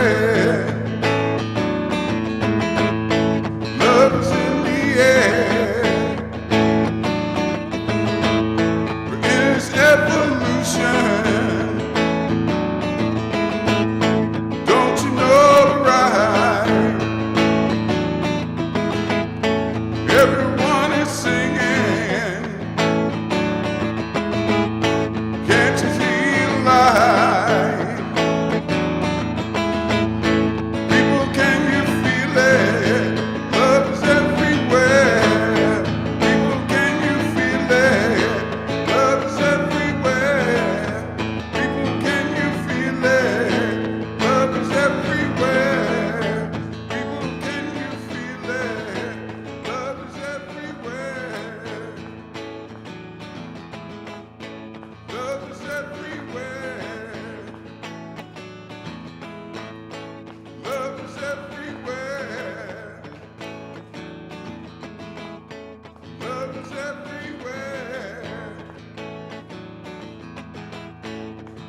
everywhere. Love is in the air. In its evolution, don't you know the rhyme? Everyone is singing. Can't you feel alive? People, can you feel it? Love is everywhere. People, can you feel it? Love is everywhere. People, can you feel it? Love is everywhere. People, can you feel it? Love is everywhere. Love is everywhere. Love is everywhere. Love is everywhere.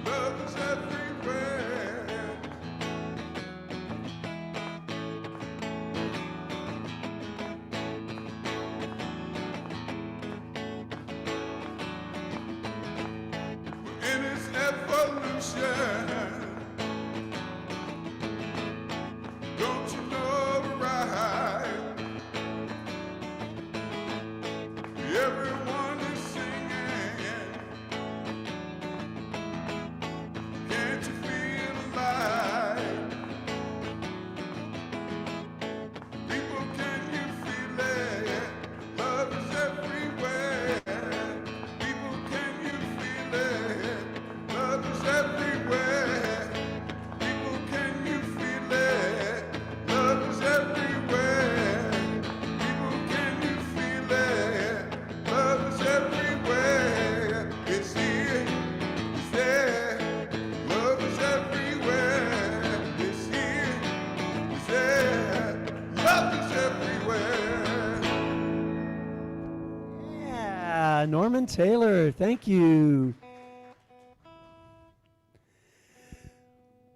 Love is everywhere. In its evolution, don't you know the rhyme? Everyone is singing. Can't you feel alive? People, can you feel it? Love is everywhere. People, can you feel it? Love is everywhere. People, can you feel it? Love is everywhere. People, can you feel it? Love is everywhere. It's here, it's there. Love is everywhere. It's here, it's there. Love is everywhere. Yeah, Norman Taylor, thank you.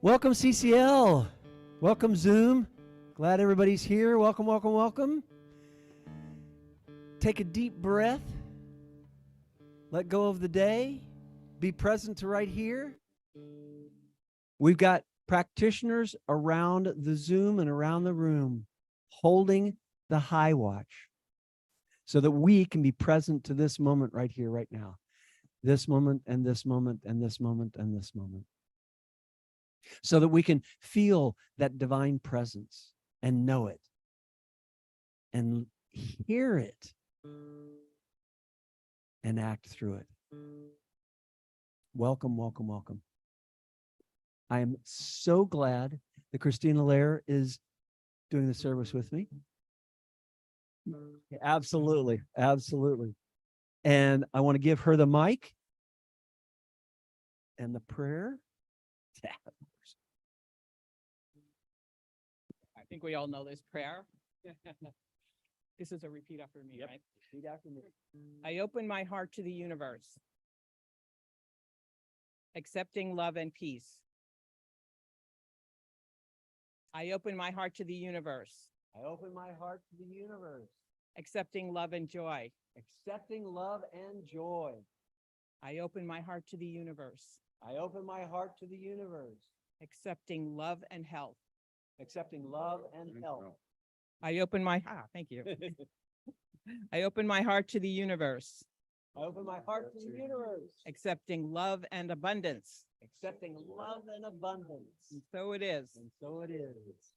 Welcome, CCL. Welcome, Zoom. Glad everybody's here. Welcome, welcome, welcome. Take a deep breath. Let go of the day. Be present to right here. We've got practitioners around the Zoom and around the room holding the high watch so that we can be present to this moment right here, right now. This moment and this moment and this moment and this moment. So that we can feel that divine presence and know it and hear it and act through it. Welcome, welcome, welcome. I am so glad that Christina Lair is doing the service with me. Absolutely, absolutely. And I want to give her the mic and the prayer. I think we all know this prayer. This is a repeat after me, right? Repeat after me. I open my heart to the universe, accepting love and peace. I open my heart to the universe, I open my heart to the universe, accepting love and joy. accepting love and joy. I open my heart to the universe, I open my heart to the universe, accepting love and health. accepting love and health. I open my, thank you. I open my heart to the universe, I open my heart to the universe, accepting love and abundance. accepting love and abundance. And so it is. And so it is.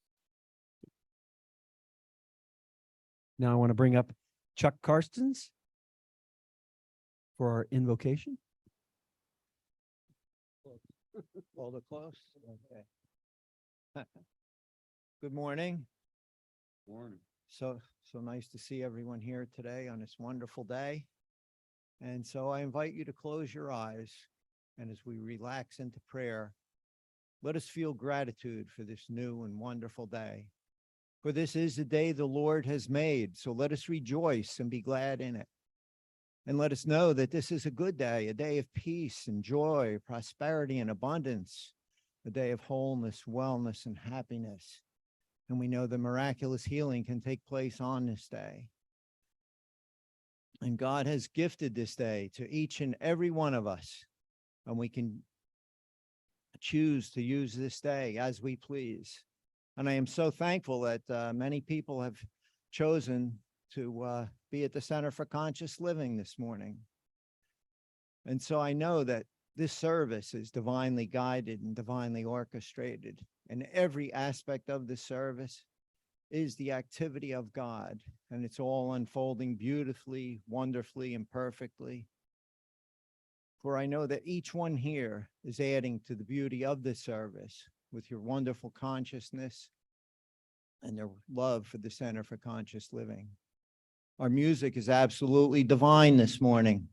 Now I want to bring up Chuck Karstens for our invocation. Hold it close. Okay. Good morning. Morning. So nice to see everyone here today on this wonderful day. And so I invite you to close your eyes. And as we relax into prayer, let us feel gratitude for this new and wonderful day. For this is the day the Lord has made. So let us rejoice and be glad in it. And let us know that this is a good day, a day of peace and joy, prosperity and abundance. a day of wholeness, wellness, and happiness. And we know the miraculous healing can take place on this day. And God has gifted this day to each and every one of us. And we can choose to use this day as we please. And I am so thankful that many people have chosen to be at the Center for Conscious Living this morning. And so I know that this service is divinely guided and divinely orchestrated. And every aspect of the service is the activity of God. And it's all unfolding beautifully, wonderfully, and perfectly. For I know that each one here is adding to the beauty of this service with your wonderful consciousness and their love for the Center for Conscious Living. Our music is absolutely divine this morning,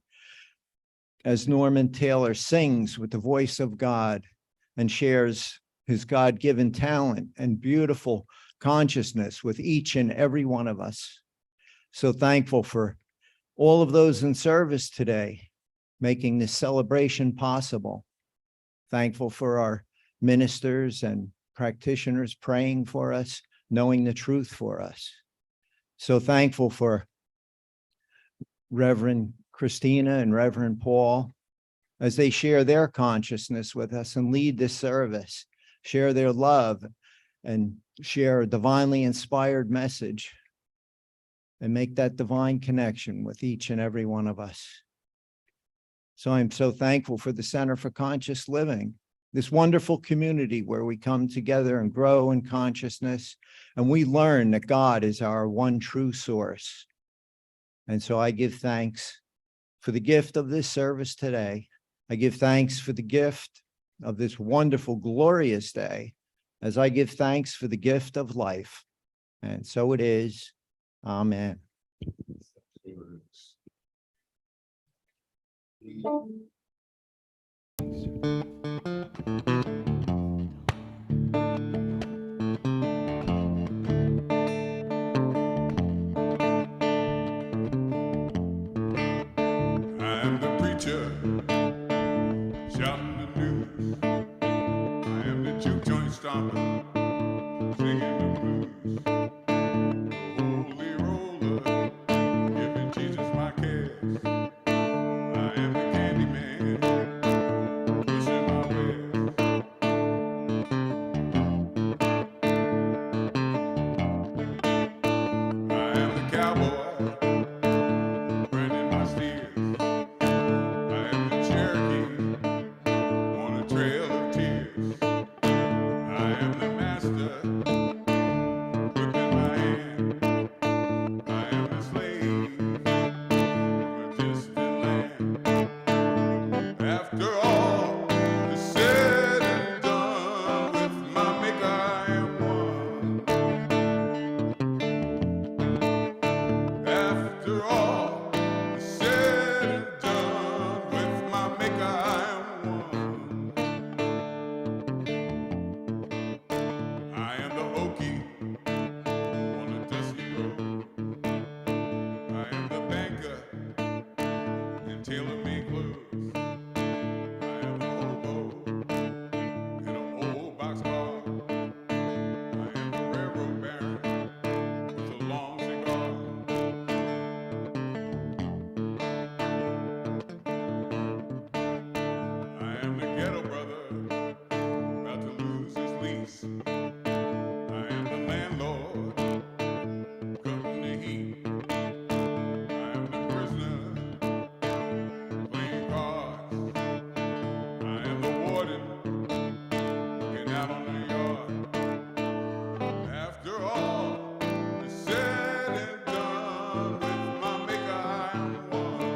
as Norman Taylor sings with the voice of God and shares his God-given talent and beautiful consciousness with each and every one of us. So thankful for all of those in service today, making this celebration possible. Thankful for our ministers and practitioners praying for us, knowing the truth for us. So thankful for Reverend Christina and Reverend Paul as they share their consciousness with us and lead this service, share their love and share a divinely inspired message and make that divine connection with each and every one of us. So I'm so thankful for the Center for Conscious Living, this wonderful community where we come together and grow in consciousness, and we learn that God is our one true source. And so I give thanks for the gift of this service today. I give thanks for the gift of this wonderful, glorious day, as I give thanks for the gift of life. And so it is. Amen. I am the preacher shouting the news. I am the juke joint stomper singing the blues. The holy roller giving Jesus my cash. I am the candy man pushing my wares. I am the cowboy branding my steers. I am the Cherokee on a trail of tears. I am the master whipping my hand. I am the slave from a distant land. After all is said and done, with my maker I am one. After all is said and done, with my maker I am one. I am the Okie on a dusty road. I am the banker in tailor-made clothes. I am the hobo in an old boxcar. I am the railroad baron with a long cigar. I am the ghetto brother about to lose his lease. I am the landlord cutting the heat. I am the prisoner playing cards. I am the warden looking out on the yard. After all is said and done, with my maker I am one.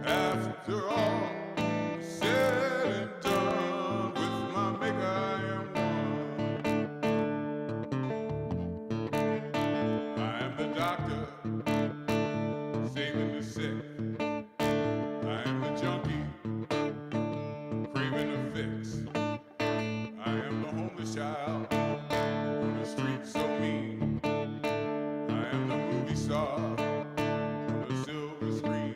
After all is said and done, with my maker I am one. I am the doctor saving the sick. I am the junkie craving a fix. I am the homeless child on the street so mean. I am the movie star on the silver screen.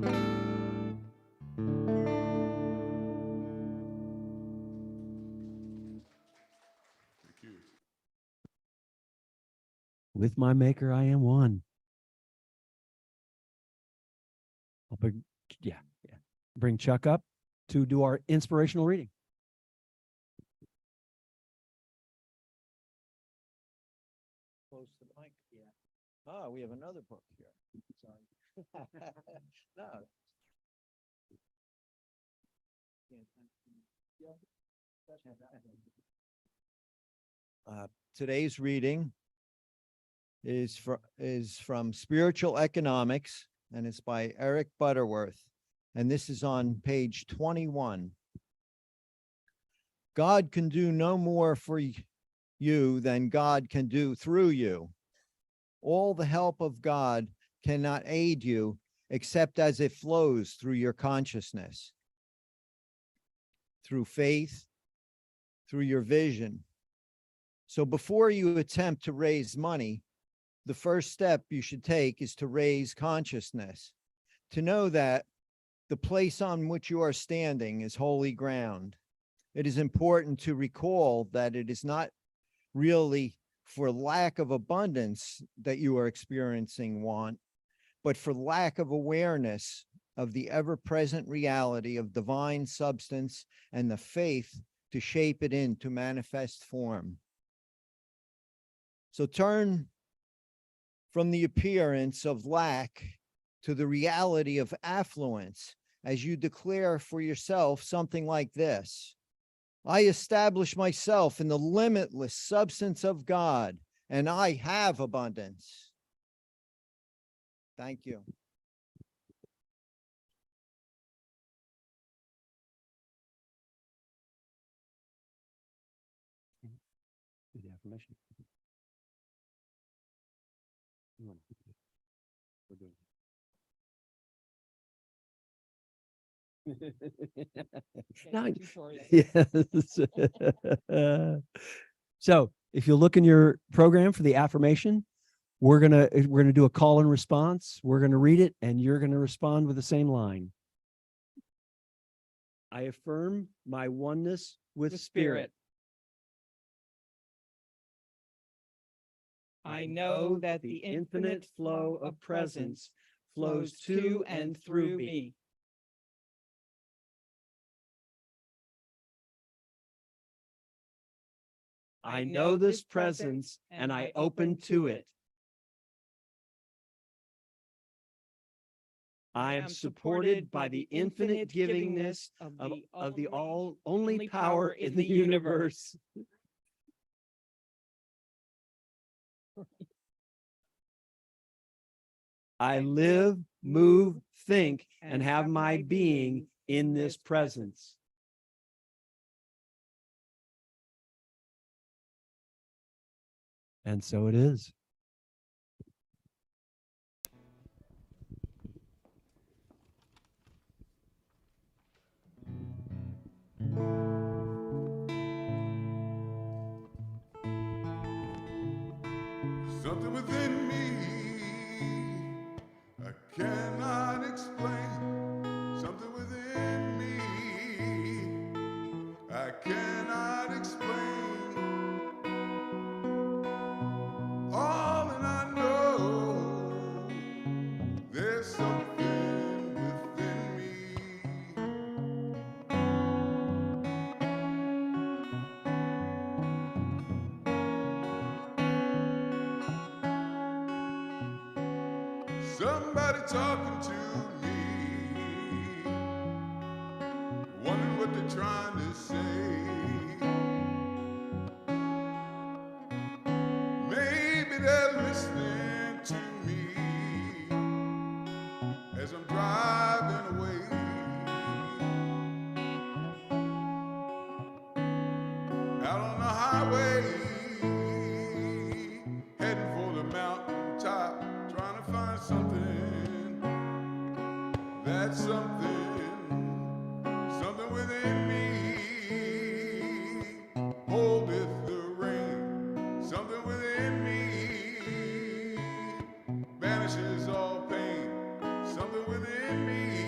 Thank you. With my maker, I am one. I'll bring, yeah. Bring Chuck up to do our inspirational reading. Close to the mic. Yeah. Oh, we have another book here. Sorry. No. Today's reading is from Spiritual Economics, and it's by Eric Butterworth, and this is on page 21. God can do no more for you than God can do through you. All the help of God cannot aid you except as it flows through your consciousness, through faith, through your vision. So before you attempt to raise money, the first step you should take is to raise consciousness, to know that the place on which you are standing is holy ground. It is important to recall that it is not really for lack of abundance that you are experiencing want, but for lack of awareness of the ever-present reality of divine substance and the faith to shape it into manifest form. So turn from the appearance of lack to the reality of affluence as you declare for yourself something like this: I establish myself in the limitless substance of God, and I have abundance. Thank you. Do the affirmation. We're doing Thank it. you, Yes. So if you look in your program for the affirmation, we're gonna do a call and response. We're gonna read it, and you're gonna respond with the same line. I affirm my oneness with spirit. I know that the infinite flow of presence flows to and through me. I know this presence and I open to it. I am supported by the infinite givingness of the only power in the universe. I live, move, think, and have my being in this presence. And so it is. Something within me I cannot explain. Something within me I cannot explain. All that I know, there's something within me. Somebody talking to me, wondering what they're trying to say. Maybe they're listening to me as I'm driving away. Out on the highway, heading for the mountaintop, trying to find something. That's something, something within me. Holdeth the rain, something within me. Banishes all pain, something within me.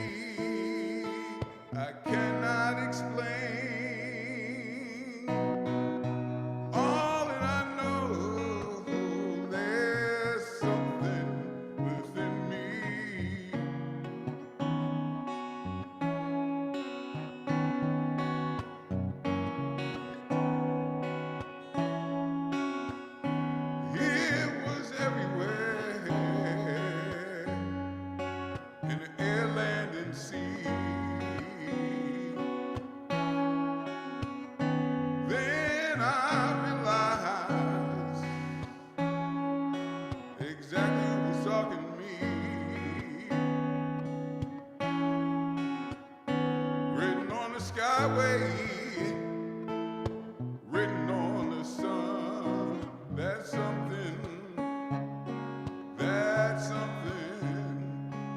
highway, written on the sun. That's something,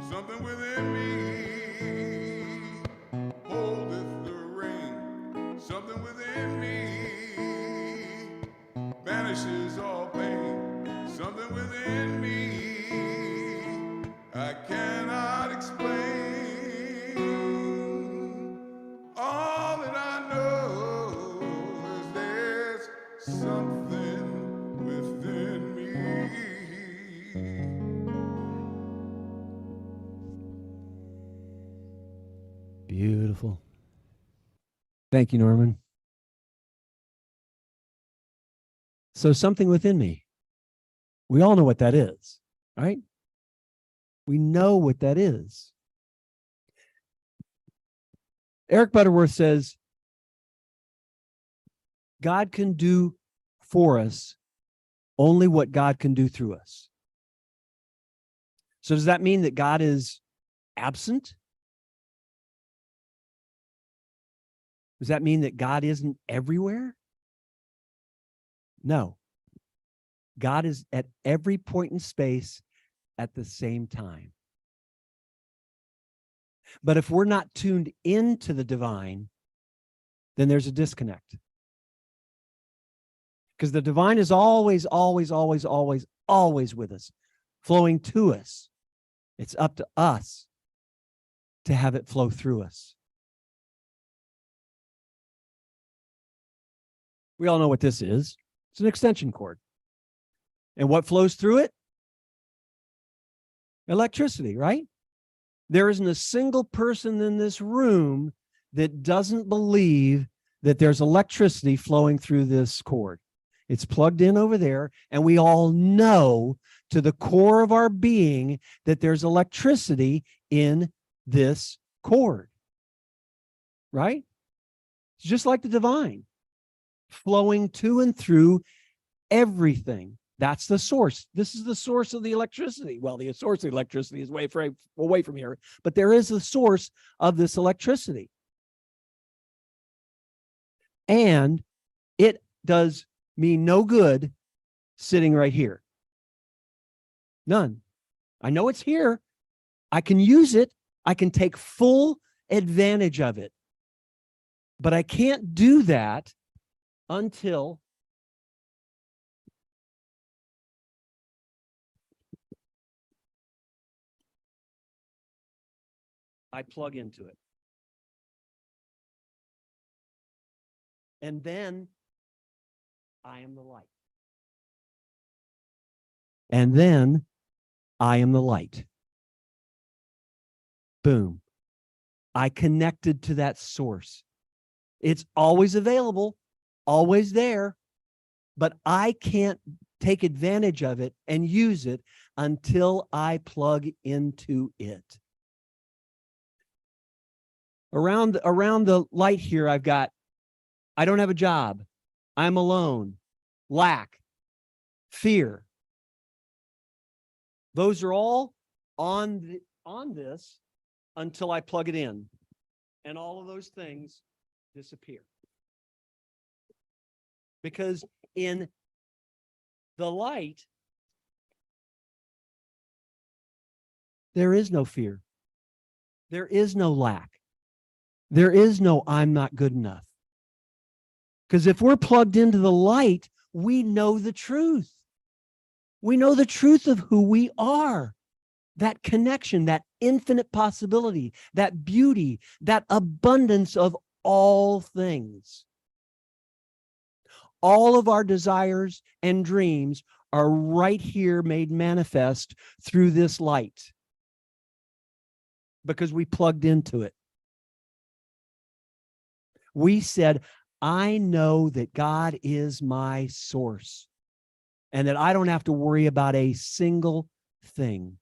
something within me holdeth the ring. Something within me banishes all pain. Something within me I cannot explain. All that I know is there's something within me. Beautiful. Thank you, Norman. So something within me. We all know what that is, right? We know what that is. Eric Butterworth says, God can do for us only what God can do through us. So does that mean that God is absent? Does that mean that God isn't everywhere? No. God is at every point in space at the same time. But if we're not tuned into the divine, then there's a disconnect. Because the divine is always, always, always, always, always with us, flowing to us. It's up to us to have it flow through us. We all know what this is. It's an extension cord. And what flows through it? Electricity, right? There isn't a single person in this room that doesn't believe that there's electricity flowing through this cord. It's plugged in over there, and we all know to the core of our being that there's electricity in this cord, right? It's just like the divine, flowing to and through everything. That's the source. This is the source of the electricity. Well, the source of the electricity is way away from here, but there is a source of this electricity. And it does me no good sitting right here. None. I know it's here. I can use it. I can take full advantage of it. But I can't do that until I plug into it. And then I am the light. And then I am the light. Boom. I connected to that source. It's always available, always there, but I can't take advantage of it and use it until I plug into it. Around the light here, I've got, I don't have a job. I'm alone. Lack. Fear. Those are all on this until I plug it in. And all of those things disappear. Because in the light, there is no fear. There is no lack. There is no I'm not good enough. Because if we're plugged into the light, we know the truth. We know the truth of who we are. That connection, that infinite possibility, that beauty, that abundance of all things. All of our desires and dreams are right here made manifest through this light because we plugged into it. We said, I know that God is my source and that I don't have to worry about a single thing.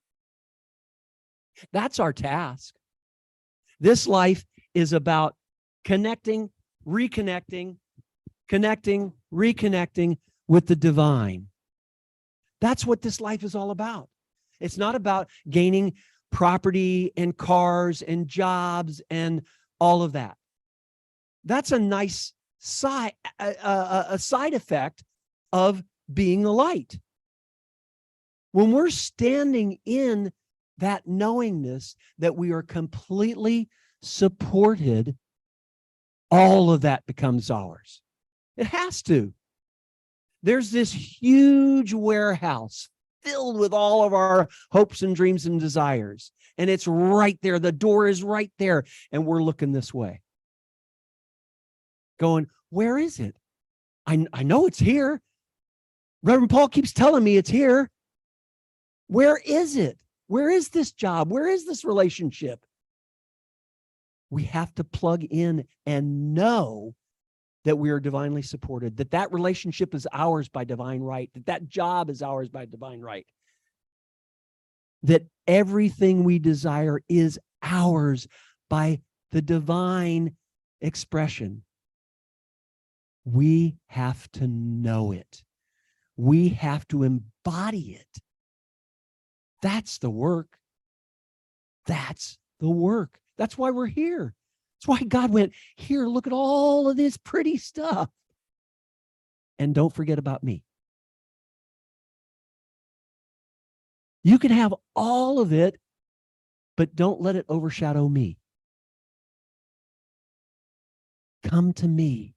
That's our task. This life is about connecting, reconnecting, connecting, reconnecting with the divine. That's what this life is all about. It's not about gaining property and cars and jobs and all of that. That's a nice side, a side effect of being the light. When we're standing in that knowingness that we are completely supported, all of that becomes ours. It has to. There's this huge warehouse filled with all of our hopes and dreams and desires. And it's right there. The door is right there. And we're looking this way, going, where is it? I know it's here. Rev Paul keeps telling me it's here. Where is it? Where is this job? Where is this relationship? We have to plug in and know that we are divinely supported, that that relationship is ours by divine right, that that job is ours by divine right, that everything we desire is ours by the divine expression. We have to know it. We have to embody it. That's the work. That's the work. That's why we're here. That's why God went, here, look at all of this pretty stuff. And don't forget about me. You can have all of it, but don't let it overshadow me. Come to me.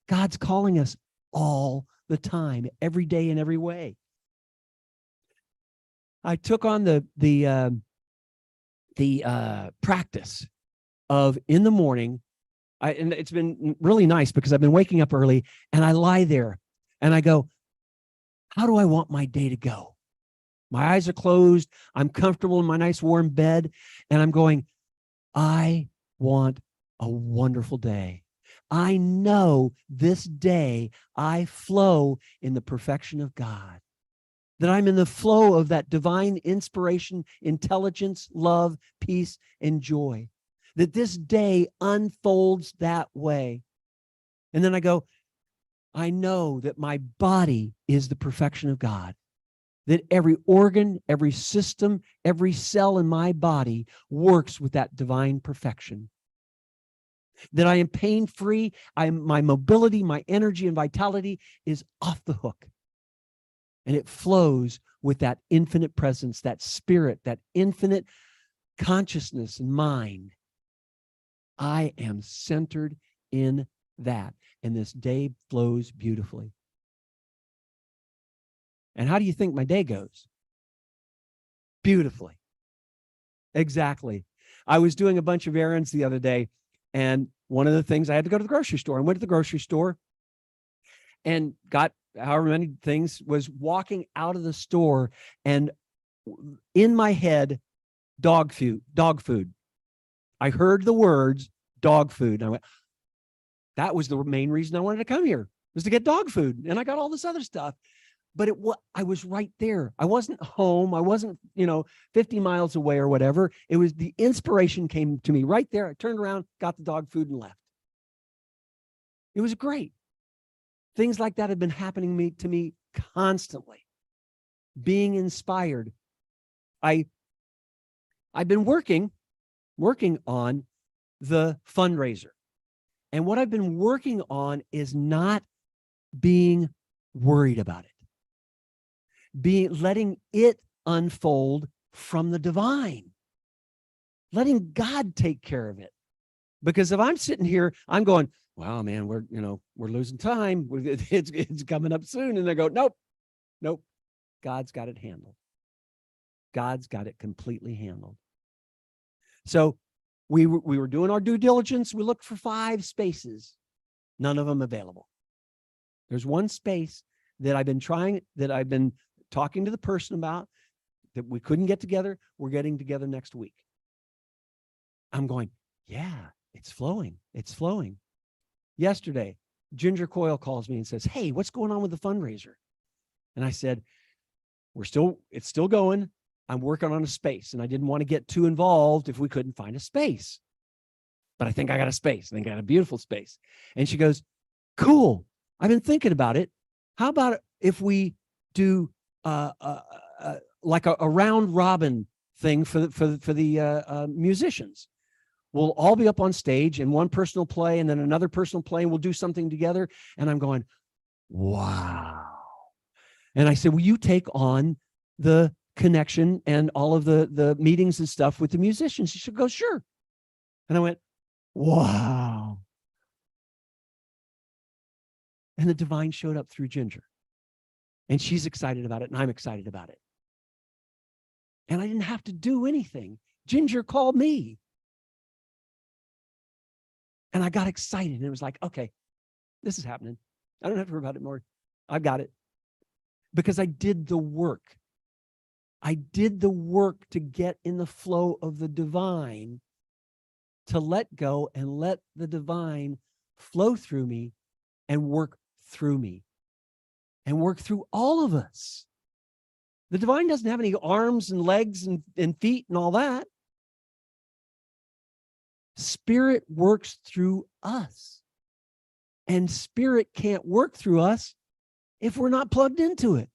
God's calling us all the time, every day in every way. I took on the practice of in the morning, and it's been really nice because I've been waking up early and I lie there and I go, how do I want my day to go? My eyes are closed. I'm comfortable in my nice warm bed and I'm going, I want a wonderful day. I know this day I flow in the perfection of God, that I'm in the flow of that divine inspiration, intelligence, love, peace, and joy, that this day unfolds that way. And then I go, I know that my body is the perfection of God, that every organ, every system, every cell in my body works with that divine perfection, that I am pain-free, my mobility, my energy, and vitality is off the hook. And it flows with that infinite presence, that spirit, that infinite consciousness and mind. I am centered in that. And this day flows beautifully. And how do you think my day goes? Beautifully. Exactly. I was doing a bunch of errands the other day, and one of the things I had to go to the grocery store. I went to the grocery store and got however many things, was walking out of the store, and in my head, dog food. I heard the words dog food. And I went, that was the main reason I wanted to come here, was to get dog food. And I got all this other stuff, but I was right there. I wasn't home. I wasn't, 50 miles away or whatever. It was the inspiration came to me right there. I turned around, got the dog food and left. It was great. Things like that have been happening to me constantly. Being inspired. I've been working on the fundraiser. And what I've been working on is not being worried about it. Letting it unfold from the divine. Letting God take care of it. Because if I'm sitting here, I'm going, wow, man, we're losing time. It's coming up soon. And they go, nope. God's got it handled. God's got it completely handled. So we were doing our due diligence. We looked for 5 spaces, none of them available. There's one space that I've been talking to the person about that we couldn't get together. We're getting together next week. I'm going, yeah, it's flowing. It's flowing. Yesterday, Ginger Coyle calls me and says, hey, what's going on with the fundraiser? And I said, it's still going. I'm working on a space, and I didn't want to get too involved if we couldn't find a space. But I think I got a space. I think I got a beautiful space. And she goes, cool. I've been thinking about it. How about if we do like a round robin thing for the musicians? we'll all be up on stage and one person will play and then another person will play and we'll do something together. And I'm going, wow. And I said, will you take on the connection and all of the meetings and stuff with the musicians? She should go, sure. And I went, wow. And the divine showed up through Ginger. And she's excited about it, and I'm excited about it. And I didn't have to do anything. Ginger called me. And I got excited. And it was like, okay, this is happening. I don't have to worry about it more. I've got it. Because I did the work. I did the work to get in the flow of the divine, to let go and let the divine flow through me and work through me and work through all of us. The divine doesn't have any arms and legs and feet and all that. Spirit works through us. And spirit can't work through us if we're not plugged into it.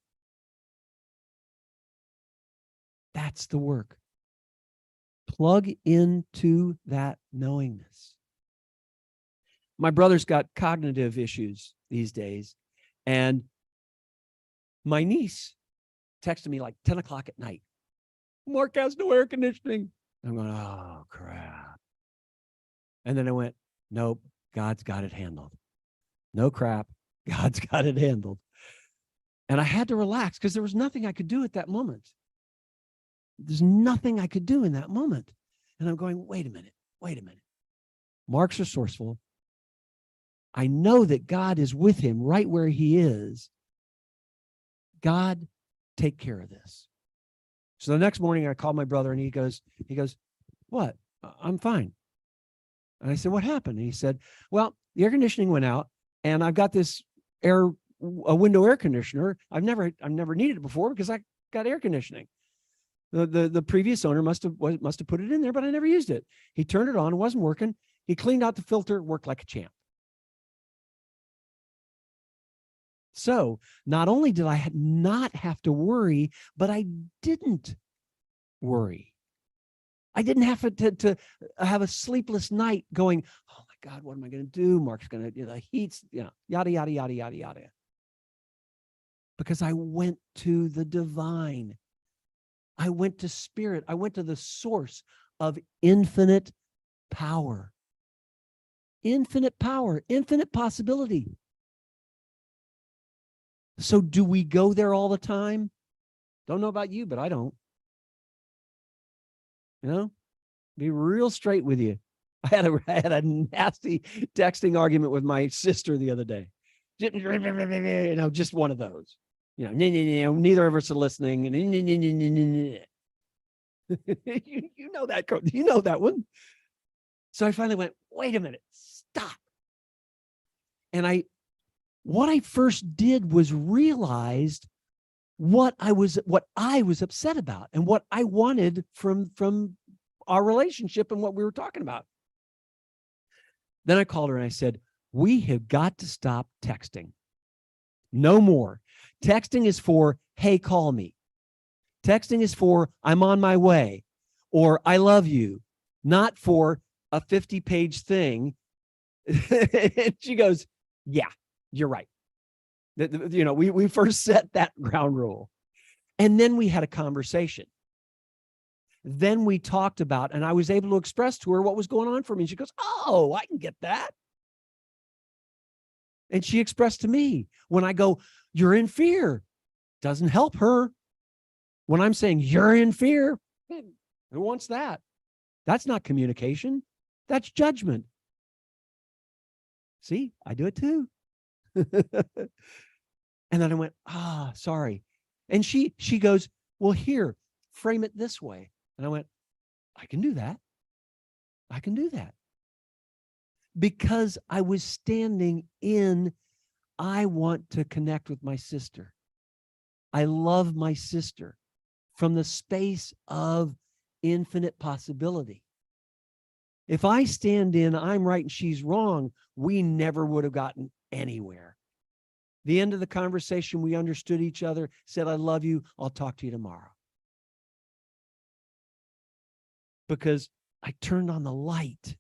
That's the work. Plug into that knowingness. My brother's got cognitive issues these days. And my niece texted me like 10 o'clock at night. Mark has no air conditioning. I'm going, oh, crap. And then I went, nope, God's got it handled. No crap. God's got it handled. And I had to relax because there was nothing I could do at that moment. There's nothing I could do in that moment. And I'm going, wait a minute. Mark's resourceful. I know that God is with him right where he is. God, take care of this. So the next morning I called my brother and he goes, what? I'm fine. And I said, what happened? And he said, well, the air conditioning went out and I've got this a window air conditioner. I've never needed it before because I got air conditioning. The previous owner must have put it in there, but I never used it. He turned it on, it wasn't working. He cleaned out the filter, it worked like a champ. So not only did I not have to worry, but I didn't worry. I didn't have to have a sleepless night going, oh my God, what am I going to do? Mark's going to, the heat's, yada, yada, yada, yada, yada. Because I went to the divine. I went to spirit. I went to the source of infinite power. Infinite power, infinite possibility. So do we go there all the time? Don't know about you, but I don't. Be real straight with you. I had a nasty texting argument with my sister the other day. Just one of those. Neither of us are listening. You know that one. So I finally went, wait a minute, stop. And what I first did was realized what I was upset about and what I wanted from our relationship and what we were talking about. Then I called her and I said, we have got to stop texting. No more. Texting is for, hey, call me. Texting is for, I'm on my way, or I love you, not for a 50-page thing. And she goes, yeah, you're right. We first set that ground rule. And then we had a conversation. Then we talked about, and I was able to express to her what was going on for me. She goes, oh, I can get that. And she expressed to me when I go, you're in fear, doesn't help her. When I'm saying you're in fear, who wants that? That's not communication. That's judgment. See, I do it too. And then I went, sorry. And she goes, well, here, frame it this way. And I went, I can do that. I can do that. Because I was standing in, I want to connect with my sister. I love my sister from the space of infinite possibility. If I stand in, I'm right and she's wrong, we never would have gotten anywhere. The end of the conversation, we understood each other, said, I love you. I'll talk to you tomorrow. Because I turned on the light.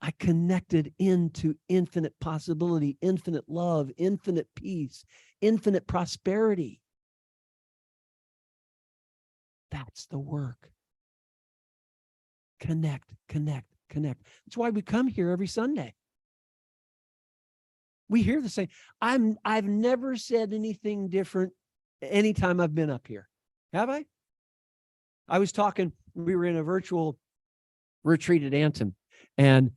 I connected into infinite possibility, infinite love, infinite peace, infinite prosperity. That's the work. Connect, connect, connect. That's why we come here every Sunday. We hear the same. I've never said anything different anytime I've been up here. Have I? I was talking, we were in a virtual retreat at Anton, and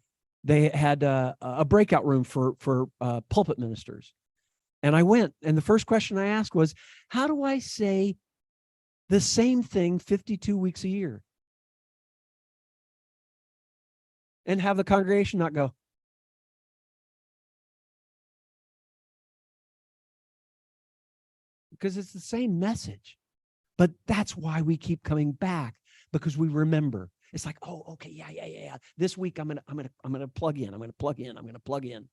they had a breakout room for pulpit ministers. And I went, and the first question I asked was, how do I say the same thing 52 weeks a year and have the congregation not go? Because it's the same message. But that's why we keep coming back, because we remember. It's like, oh, okay, yeah. This week I'm gonna plug in. I'm gonna plug in.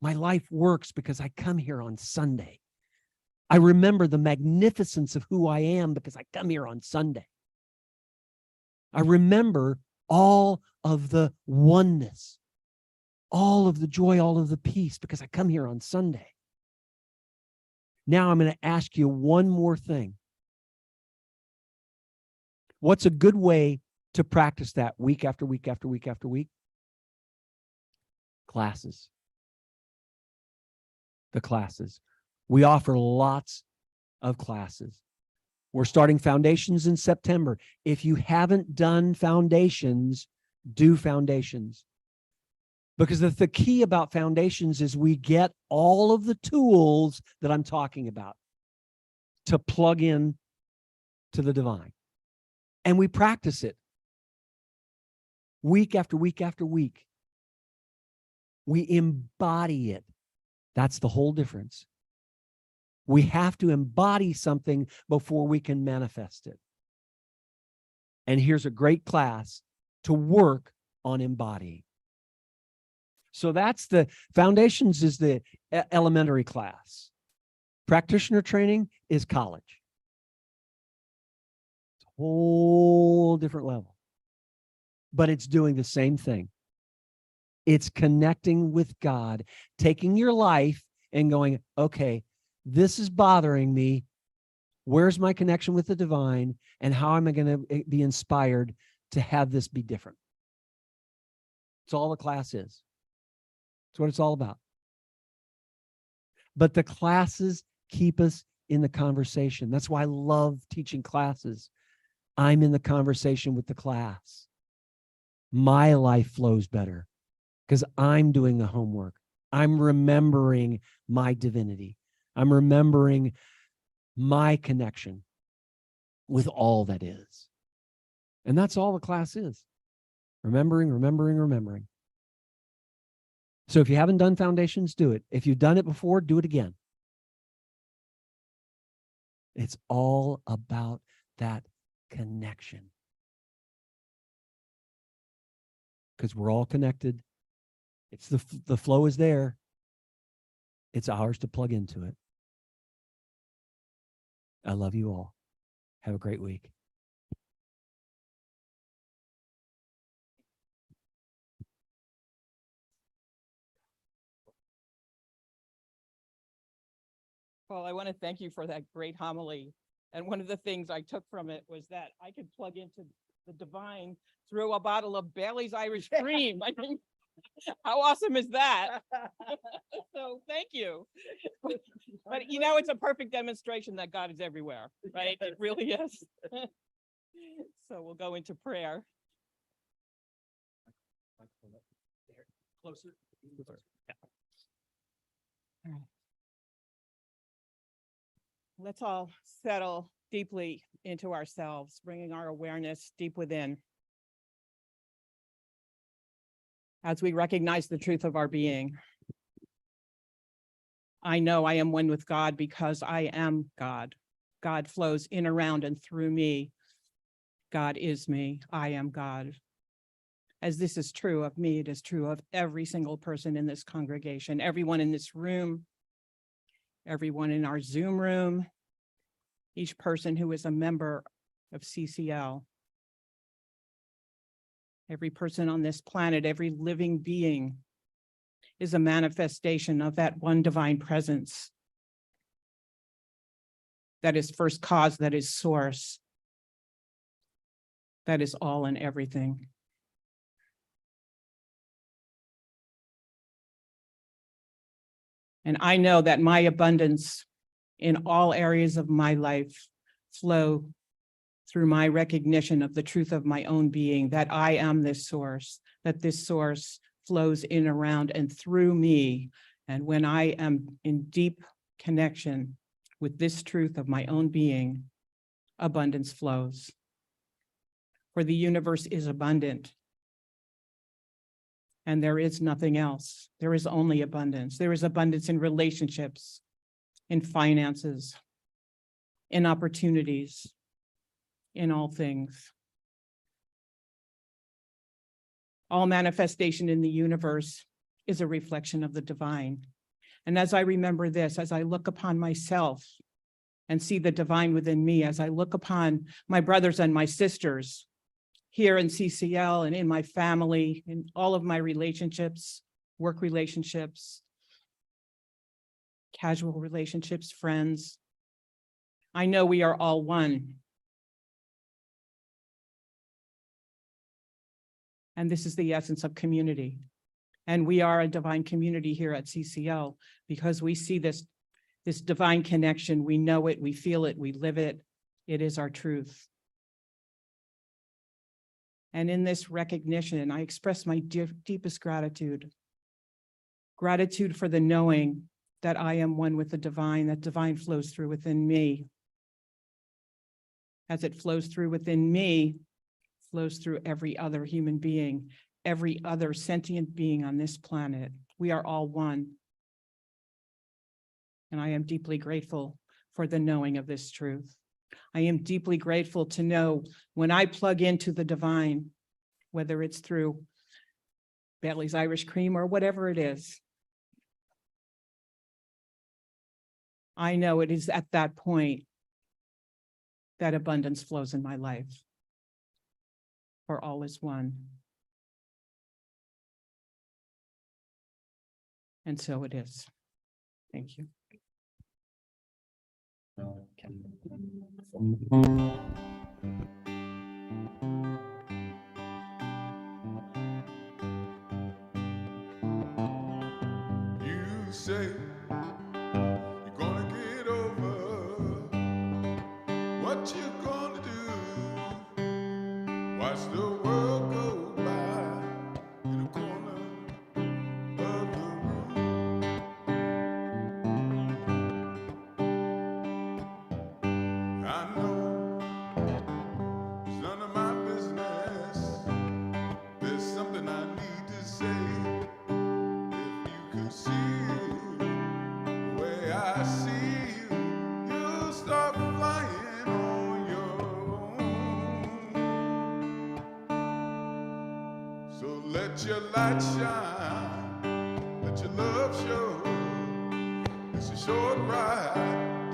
My life works because I come here on Sunday. I remember the magnificence of who I am because I come here on Sunday. I remember all of the oneness, all of the joy, all of the peace because I come here on Sunday. Now I'm going to ask you one more thing. What's a good way to practice that week after week after week after week? Classes. The classes. We offer lots of classes. We're starting foundations in September. If you haven't done foundations, do foundations. Because the key about foundations is we get all of the tools that I'm talking about to plug in to the divine. And we practice it week after week after week. We embody it. That's the whole difference. We have to embody something before we can manifest it. And here's a great class to work on embodying. So that's the foundations is the elementary class. Practitioner training is college. It's a whole different level. But it's doing the same thing. It's connecting with God, taking your life and going, okay, this is bothering me. Where's my connection with the divine? And how am I going to be inspired to have this be different? It's all the class is. It's what it's all about. But the classes keep us in the conversation. That's why I love teaching classes. I'm in the conversation with the class. My life flows better because I'm doing the homework. I'm remembering my divinity. I'm remembering my connection with all that is. And that's all the class is. Remembering, remembering, remembering. So if you haven't done foundations, do it. If you've done it before, do it again. It's all about that connection. Because we're all connected. It's the flow is there. It's ours to plug into it. I love you all. Have a great week. Paul, I want to thank you for that great homily. And one of the things I took from it was that I could plug into the divine through a bottle of Bailey's Irish Cream. I mean, how awesome is that? So thank you. But you know, it's a perfect demonstration that God is everywhere, right? It really is. So we'll go into prayer. Closer. Yeah. All right. Let's all settle deeply into ourselves, bringing our awareness deep within. As we recognize the truth of our being. I know I am one with God because I am God. God flows in, around, and through me. God is me. I am God. As this is true of me, it is true of every single person in this congregation, everyone in this room, everyone in our Zoom room, each person who is a member of CCL. Every person on this planet, every living being is a manifestation of that one divine presence that is first cause, that is source, that is all and everything. And I know that my abundance in all areas of my life flow through my recognition of the truth of my own being, that I am this source, that this source flows in, around, and through me. And when I am in deep connection with this truth of my own being, abundance flows. For the universe is abundant. And there is nothing else. There is only abundance. There is abundance in relationships, in finances, in opportunities, in all things. All manifestation in the universe is a reflection of the divine. And as I remember this, as I look upon myself and see the divine within me, as I look upon my brothers and my sisters here in CCL and in my family, in all of my relationships, work relationships, casual relationships, friends, I know we are all one. And this is the essence of community. And we are a divine community here at CCL because we see this divine connection. We know it, we feel it, we live it. It is our truth. And in this recognition, I express my deepest gratitude. Gratitude for the knowing that I am one with the divine, that divine flows through within me. As it flows through within me, flows through every other human being, every other sentient being on this planet. We are all one. And I am deeply grateful for the knowing of this truth. I am deeply grateful to know when I plug into the divine, whether it's through Bailey's Irish Cream or whatever it is, I know it is at that point that abundance flows in my life. For all is one. And so it is. Thank you. You say you're gonna get over what you're gonna do. Watch the world go by in a corner of the room. I know it's none of my business. There's something I need to say. If you could see you the way I see you, you'll start flying on your own. So let your light shine, let your love show. It's a short ride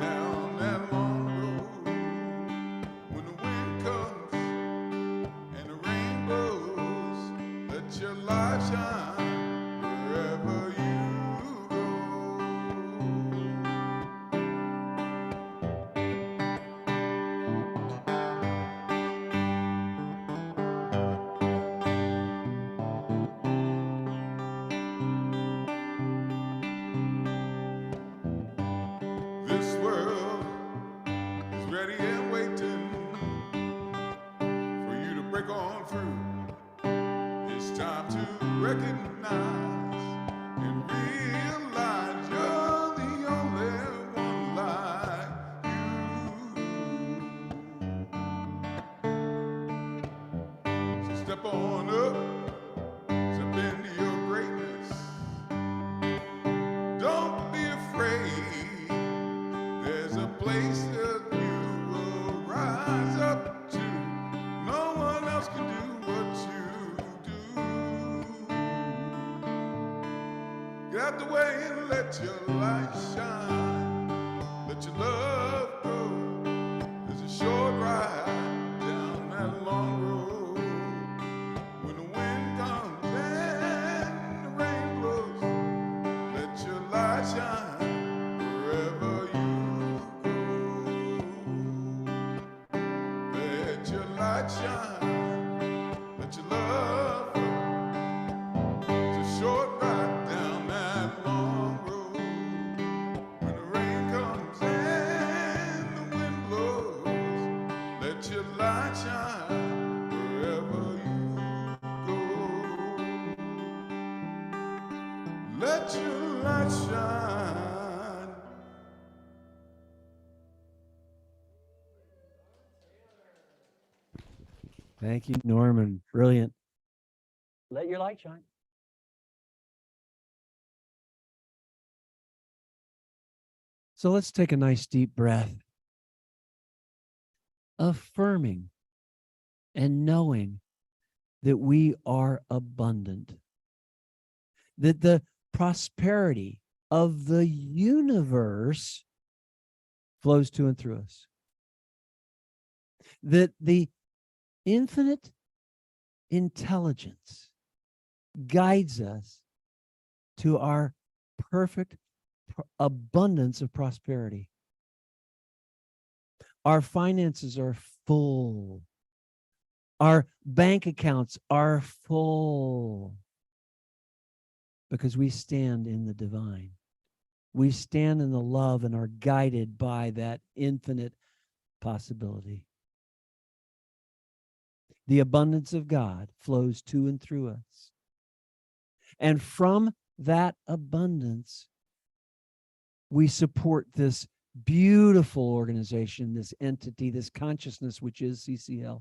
down that long road. When the wind comes and the rain blows, let your light shine wherever you go. This world is ready and waiting for you to break on through. It's time to recognize and realize you're the only one like you. So step on up, step into your greatness. Don't be afraid. There's a place that you will rise up to. No one else can do what you do. Get out the way and let your light shine. Let your love go. There's a short ride down that long road. When the light shine. Let your love just short right down that long road. When the rain comes and the wind blows, let your light shine wherever you go. Let your light shine. Thank you, Norman. Brilliant. Let your light shine. So let's take a nice deep breath, affirming and knowing that we are abundant, that the prosperity of the universe flows to and through us, that the infinite intelligence guides us to our perfect abundance of prosperity. Our finances are full. Our bank accounts are full because we stand in the divine. We stand in the love and are guided by that infinite possibility. The abundance of God flows to and through us. And from that abundance, we support this beautiful organization, this entity, this consciousness, which is CCL.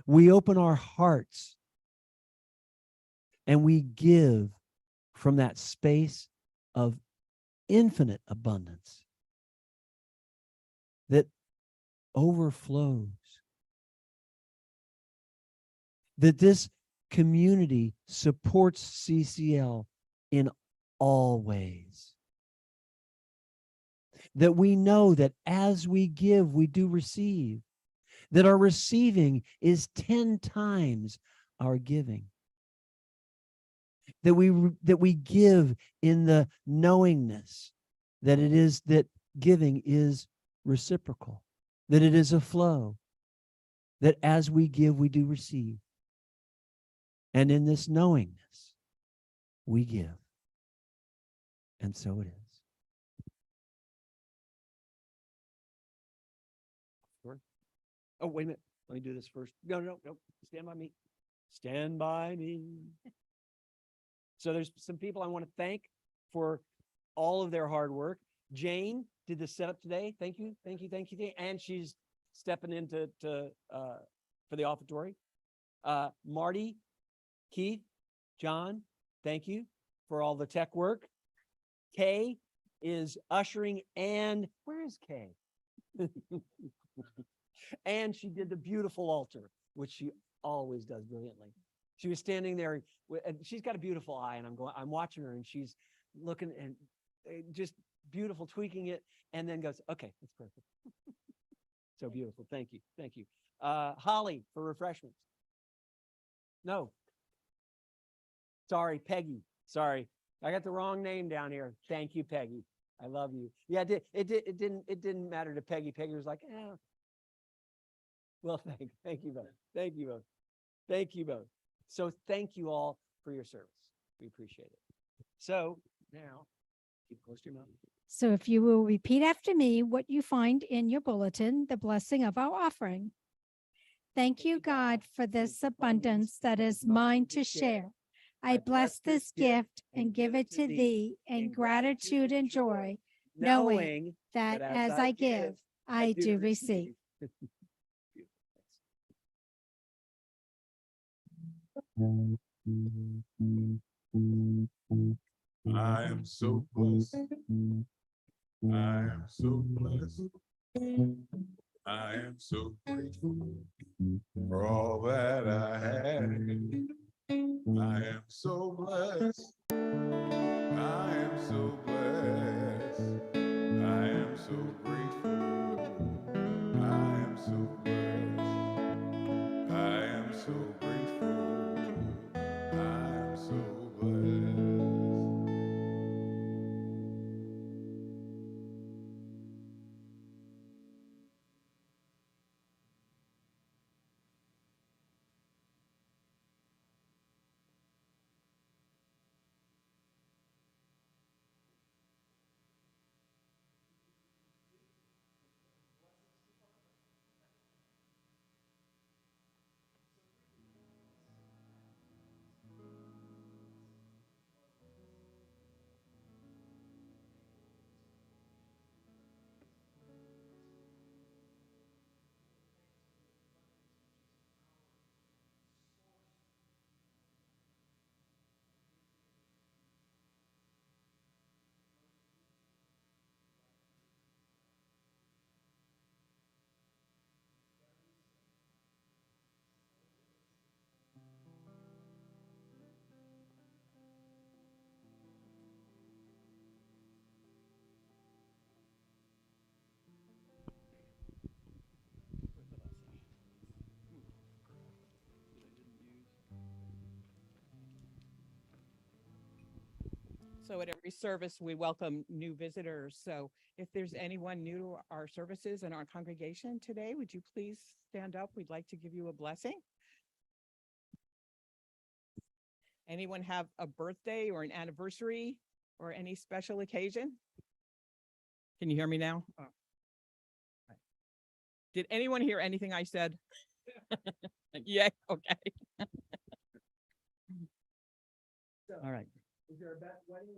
We open our hearts and we give from that space of infinite abundance that overflows. That this community supports CCL in all ways. That we know that as we give, we do receive. That our receiving is 10 times our giving. That we give in the knowingness that it is that giving is reciprocal, that it is a flow, that as we give, we do receive. And in this knowingness, we give. And so it is. Oh, wait a minute. Let me do this first. No. Stand by me. Stand by me. So there's some people I want to thank for all of their hard work. Jane did the setup today. Thank you. And she's stepping into for the offertory. Marty, Keith, John, thank you for all the tech work. Kay is ushering, and where is Kay? And she did the beautiful altar, which she always does brilliantly. She was standing there, and she's got a beautiful eye, and I'm watching her, and she's looking and just beautiful, tweaking it, and then goes, okay, that's perfect. So beautiful. Thank you. Holly for refreshments. No. Sorry, Peggy. Sorry, I got the wrong name down here. Thank you, Peggy. I love you. Yeah, it didn't matter to Peggy. Peggy was like, eh. Well, thank you both. So thank you all for your service. We appreciate it. So now, keep close to your mouth. So if you will repeat after me what you find in your bulletin, the blessing of our offering. Thank you, God, for this abundance that is mine to share. I bless this gift and give it to thee in gratitude and joy, knowing that as I give, I do receive. I am so blessed. I am so blessed. I am so grateful for all that I have. I am so blessed. I am so blessed. I am so grateful. I am so blessed. I am so grateful. I am so blessed. Also, at every service, we welcome new visitors. So if there's anyone new to our services and our congregation today, would you please stand up? We'd like to give you a blessing. Anyone have a birthday or an anniversary or any special occasion? Can you hear me now? Oh. Right. Did anyone hear anything I said? Yeah, okay. All right. Is there a wedding?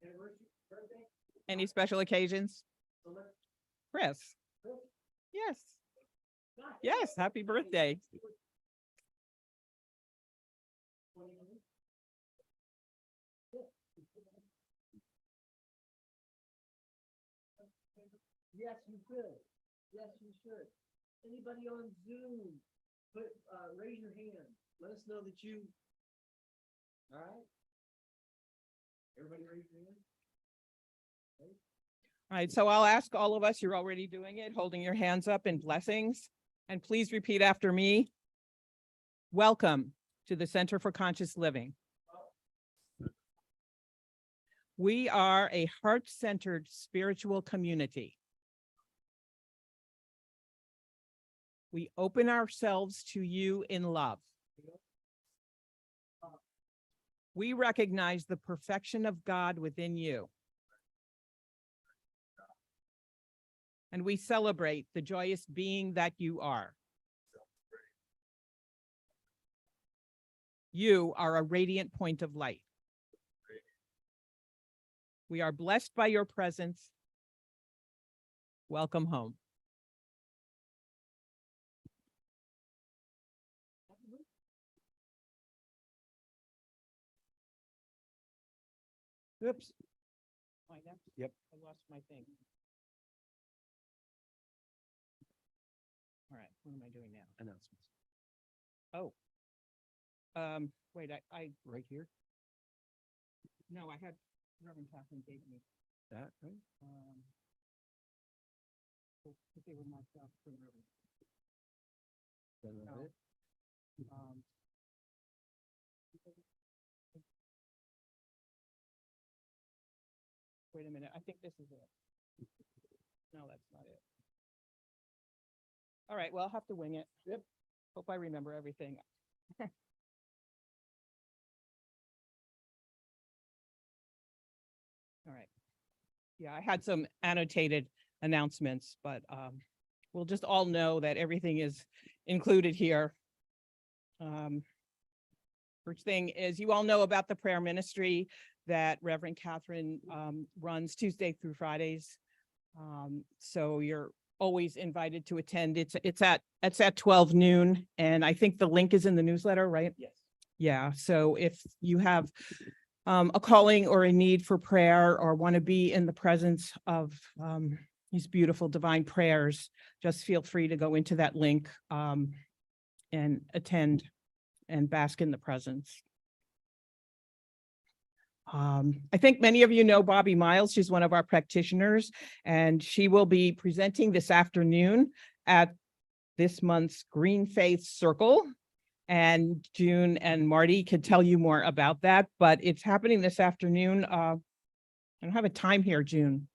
Anniversary, birthday? Any special occasions? Chris? Yes. Yes, happy birthday. Yes, you could. Yes, you should. Anybody on Zoom, raise your hand. Let us know that you. All right. Everybody raise your hand. All right, so I'll ask all of us, you're already doing it, holding your hands up in blessings. And please repeat after me. Welcome to the Center for Conscious Living. We are a heart-centered spiritual community. We open ourselves to you in love. We recognize the perfection of God within you. And we celebrate the joyous being that you are. You are a radiant point of light. We are blessed by your presence. Welcome home. Oops. Yep. I lost my thing. All right, what am I doing now? Announcements. Oh. Wait, I Right here. no, I had Reverend Catherine gave me. That, right? If they were marked up for Reverend. That No. it? Wait a minute, I think this is it. No, that's not it. All right, well, I'll have to wing it. Yep. Hope I remember everything. All right. Yeah, I had some annotated announcements, but we'll just all know that everything is included here. First thing is, you all know about the prayer ministry that Reverend Catherine runs Tuesday through Fridays. So you're always invited to attend. It's at 12 noon, and I think the link is in the newsletter, right? Yes. Yeah, so if you have a calling or a need for prayer or want to be in the presence of these beautiful divine prayers, just feel free to go into that link and attend and bask in the presence. I think many of you know Bobby Miles. She's one of our practitioners, and she will be presenting this afternoon at this month's Green Faith Circle. And June and Marty could tell you more about that, but it's happening this afternoon. I don't have a time here, June.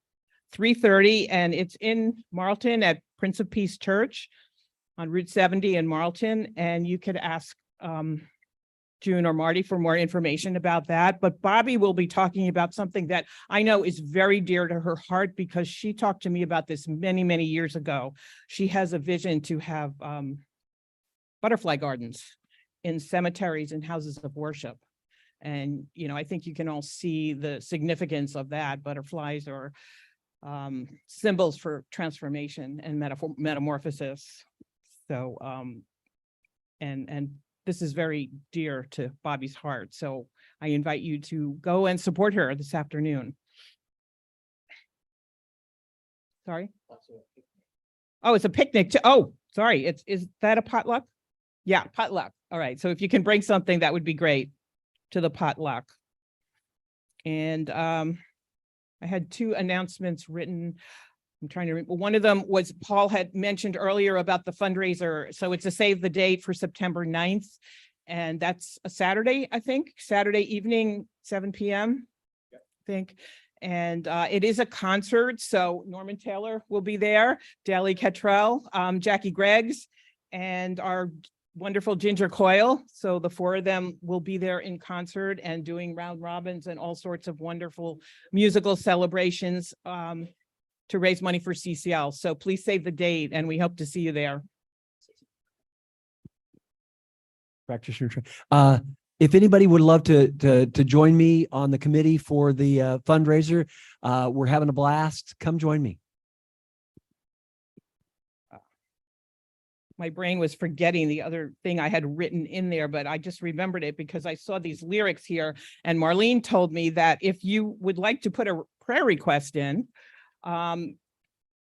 3:30, and it's in Marlton at Prince of Peace Church on Route 70 in Marlton. And you could ask June or Marty for more information about that. But Bobby will be talking about something that I know is very dear to her heart, because she talked to me about this many, many years ago. She has a vision to have butterfly gardens in cemeteries and houses of worship. And, you know, I think you can all see the significance of that. Butterflies are symbols for transformation and metamorphosis. So, and this is very dear to Bobby's heart. So I invite you to go and support her this afternoon. Sorry? Oh, it's a picnic too. Oh, sorry. Is that a potluck? Yeah, potluck. All right. So if you can bring something, that would be great to the potluck. And I had two announcements written. I'm trying to remember. One of them was Paul had mentioned earlier about the fundraiser. So it's a save the date for September 9th. And that's a Saturday, I think, Saturday evening, 7 p.m. I think. And it is a concert, so Norman Taylor will be there, Daly Cattrall, Jackie Greggs, and our wonderful Ginger Coyle. So the four of them will be there in concert and doing round robins and all sorts of wonderful musical celebrations to raise money for CCL. So please save the date, and we hope to see you there. Practitioner. If anybody would love to join me on the committee for the fundraiser, we're having a blast. Come join me. My brain was forgetting the other thing I had written in there, but I just remembered it because I saw these lyrics here, and Marlene told me that if you would like to put a prayer request in,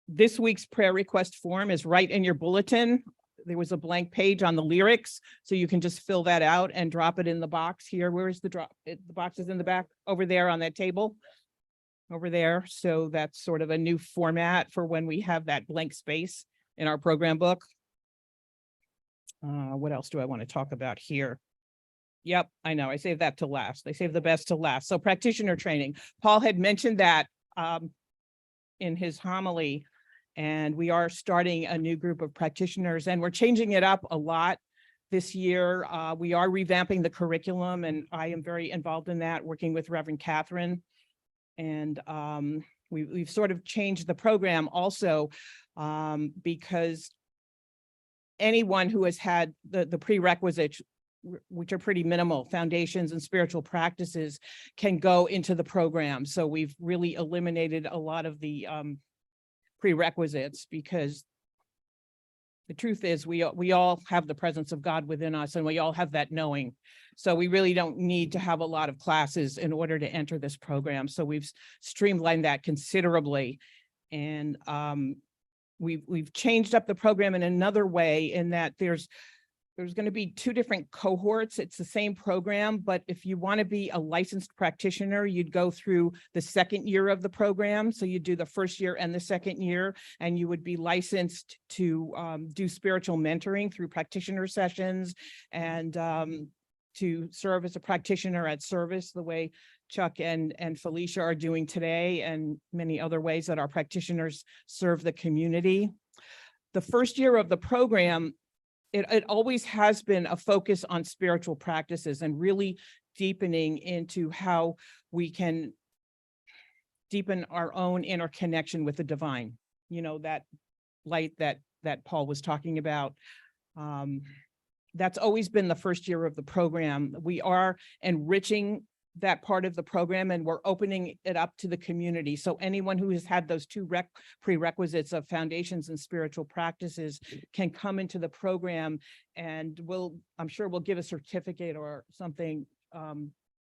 this week's prayer request form is right in your bulletin. There was a blank page on the lyrics, so you can just fill that out and drop it in the box here. Where is the drop? The box is in the back over there on that table over there. So that's sort of a new format for when we have that blank space in our program book. What else do I want to talk about here? Yep, I know. I saved that to last. They save the best to last. So practitioner training. Paul had mentioned that in his homily, and we are starting a new group of practitioners, and we're changing it up a lot this year. We are revamping the curriculum, and I am very involved in that, working with Reverend Catherine. And we've sort of changed the program also because anyone who has had the prerequisites, which are pretty minimal, foundations and spiritual practices, can go into the program. So we've really eliminated a lot of the prerequisites, because the truth is we all have the presence of God within us, and we all have that knowing. So we really don't need to have a lot of classes in order to enter this program. So we've streamlined that considerably. And we've changed up the program in another way, in that there's going to be two different cohorts. It's the same program, but if you want to be a licensed practitioner, you'd go through the second year of the program. So you do the first year and the second year, and you would be licensed to do spiritual mentoring through practitioner sessions, and to serve as a practitioner at service, the way Chuck and Felicia are doing today, and many other ways that our practitioners serve the community. The first year of the program, it always has been a focus on spiritual practices and really deepening into how we can deepen our own inner connection with the divine. You know, that light that Paul was talking about. That's always been the first year of the program. We are enriching that part of the program, and we're opening it up to the community. So anyone who has had those two prerequisites of foundations and spiritual practices can come into the program, and I'm sure we'll give a certificate or something,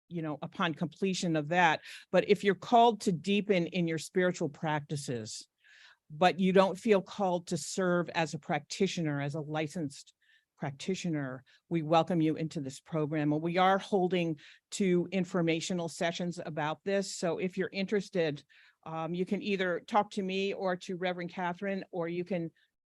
you know, upon completion of that. But if you're called to deepen in your spiritual practices, but you don't feel called to serve as a practitioner, as a licensed practitioner, we welcome you into this program. And we are holding 2 informational sessions about this. So if you're interested, you can either talk to me or to Reverend Catherine, or you can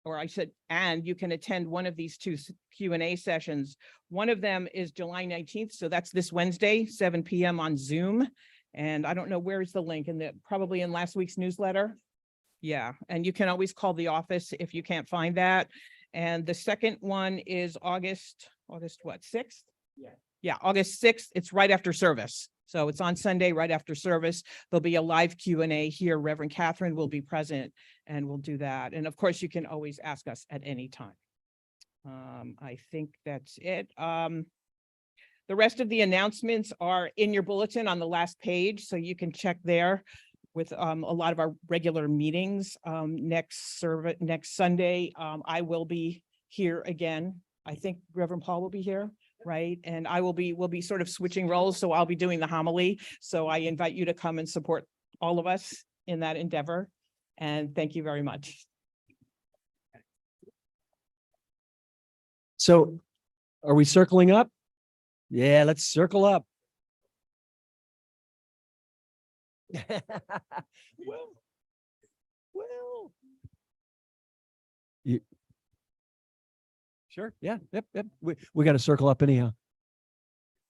attend one of these 2 Q&A sessions. One of them is July 19th. So that's this Wednesday, 7 p.m. on Zoom. And I don't know, where is the link? Probably in last week's newsletter. Yeah. And you can always call the office if you can't find that. And the second one is August what, 6th? Yeah, August 6th. It's right after service. So it's on Sunday, right after service. There'll be a live Q&A here. Reverend Catherine will be present, and we'll do that. And of course, you can always ask us at any time. I think that's it. The rest of the announcements are in your bulletin on the last page, so you can check there with a lot of our regular meetings. Next Sunday, I will be here again. I think Reverend Paul will be here, right? And we'll be sort of switching roles. So I'll be doing the homily. So I invite you to come and support all of us in that endeavor. And thank you very much. So are we circling up? Yeah, let's circle up. well, Sure. Yeah. Yep. Yep. We got to circle up anyhow.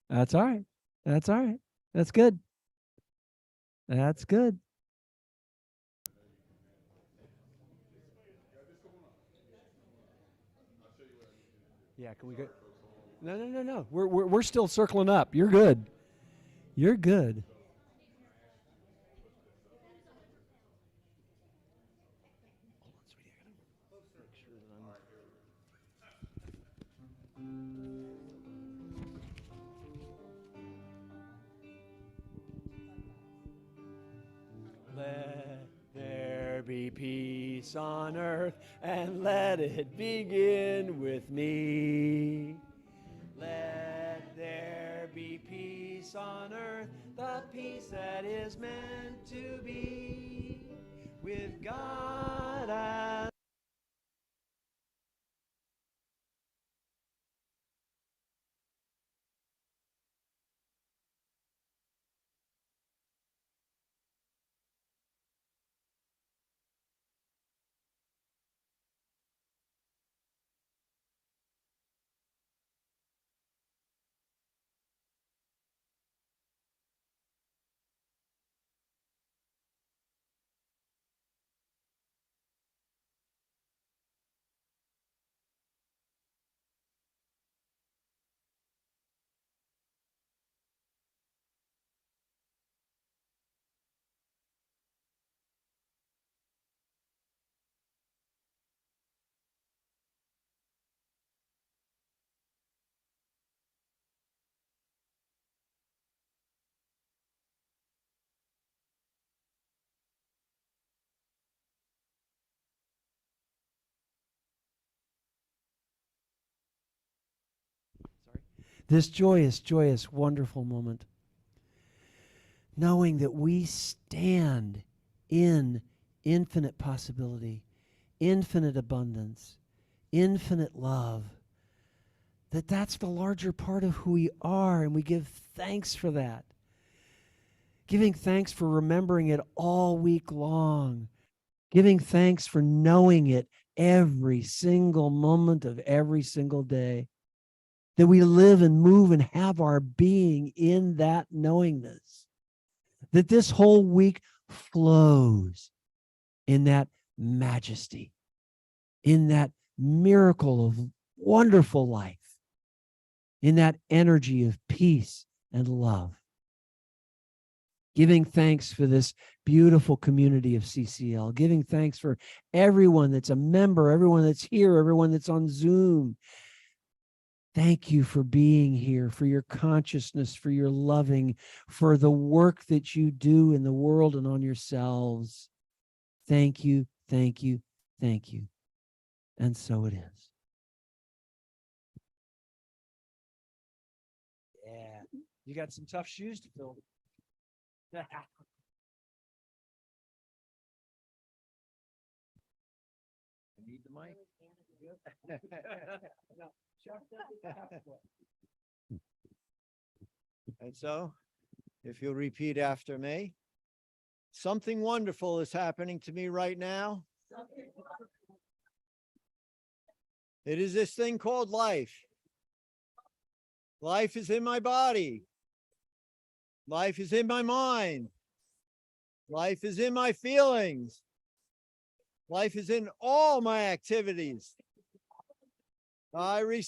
That's all right. That's all right. That's good. That's good. Yeah. Can we go? No, no, no, no. We're still circling up. You're good. You're good. Let there be peace on earth, and let it begin with me. Let there be peace on earth, the peace that is meant to be with God as this joyous, wonderful moment, knowing that we stand in infinite possibility, infinite abundance, infinite love, that's the larger part of who we are, and we give thanks for that. Giving thanks for remembering it all week long, giving thanks for knowing it every single moment of every single day, that we live and move and have our being in that knowingness, that this whole week flows in that majesty, in that miracle of wonderful life, in that energy of peace and love. Giving thanks for this beautiful community of CCL, giving thanks for everyone that's a member, everyone that's here, everyone that's on Zoom. Thank you for being here, for your consciousness, for your loving, for the work that you do in the world and on yourselves. Thank you, thank you, thank you. And so it is. Yeah, you got some tough shoes to fill. I need the mic. And so, if you'll repeat after me, something wonderful is happening to me right now. It is this thing called life. Life is in my body. Life is in my mind. Life is in my feelings. Life is in all my activities. I receive